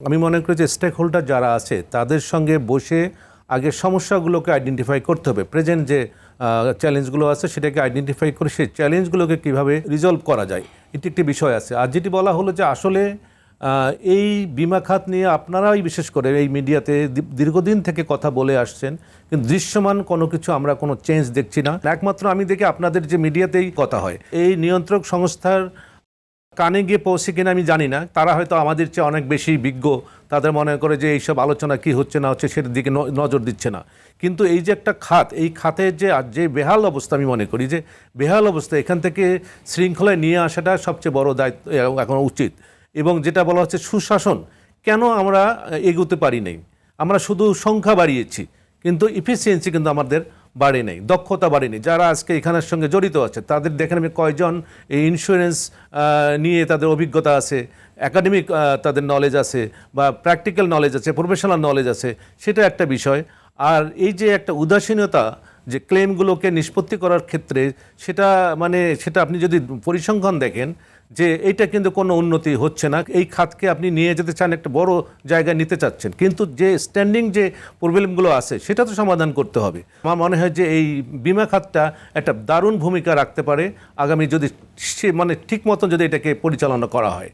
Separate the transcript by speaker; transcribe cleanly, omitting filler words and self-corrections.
Speaker 1: আমি মনে করি যে স্টেক হোল্ডার যারা আছে তাদের সঙ্গে বসে আগে সমস্যাগুলোকে আইডেন্টিফাই করতে হবে। প্রেজেন্ট যে চ্যালেঞ্জগুলো আছে সেটাকে আইডেন্টিফাই করে সেই চ্যালেঞ্জগুলোকে কীভাবে রিজলভ করা যায় এটি একটি বিষয় আছে। আর যেটি বলা হলো যে আসলে এই বিমা খাত নিয়ে আপনারাই বিশেষ করে এই মিডিয়াতে দীর্ঘদিন থেকে কথা বলে আসছেন, কিন্তু দৃশ্যমান কোনো কিছু আমরা কোনো চেঞ্জ দেখছি না। একমাত্র আমি দেখি আপনাদের যে মিডিয়াতেই কথা হয়, এই নিয়ন্ত্রক সংস্থার কানে গিয়ে পৌঁছে কিনা আমি জানি না। তারা হয়তো আমাদের চেয়ে অনেক বেশি বিজ্ঞ, তাদের মনে করে যে এইসব আলোচনা কি হচ্ছে না হচ্ছে সেটার দিকে নজর দিচ্ছে না। কিন্তু এই যে একটা খাত, এই খাতের যে বেহাল অবস্থা, আমি মনে করি যে বেহাল অবস্থা, এখান থেকে শৃঙ্খলায় নিয়ে আসাটা সবচেয়ে বড় দায়িত্ব এখন উচিত। এবং যেটা বলা হচ্ছে সুশাসন, কেন আমরা এগোতে পারি নাই? আমরা শুধু সংখ্যা বাড়িয়েছি কিন্তু ইফিসিয়েন্সি কিন্তু আমাদের বাড়ে নেই, দক্ষতা বাড়েনি। যারা আজকে এখানের সঙ্গে জড়িত আছে তাদের দেখেন আমি কয়জন এই ইন্স্যুরেন্স নিয়ে তাদের অভিজ্ঞতা আছে, একাডেমিক তাদের নলেজ আছে, বা প্র্যাকটিক্যাল নলেজ আছে, প্রফেশনাল নলেজ আছে, সেটা একটা বিষয়। আর এই যে একটা উদাসীনতা যে ক্লেমগুলোকে নিষ্পত্তি করার ক্ষেত্রে, সেটা আপনি যদি পরিসংখ্যান দেখেন যে এইটা কিন্তু কোনো উন্নতি হচ্ছে না। এই খাতকে আপনি নিয়ে যেতে চান, একটা বড় জায়গায় নিতে চাচ্ছেন, কিন্তু যে স্ট্যান্ডিং যে প্রবলেমগুলো আছে সেটা তো সমাধান করতে হবে। আমার মনে হয় যে এই বিমা খাতটা একটা দারুণ ভূমিকা রাখতে পারে আগামী, যদি ঠিক মতো যদি এটাকে পরিচালনা করা হয়।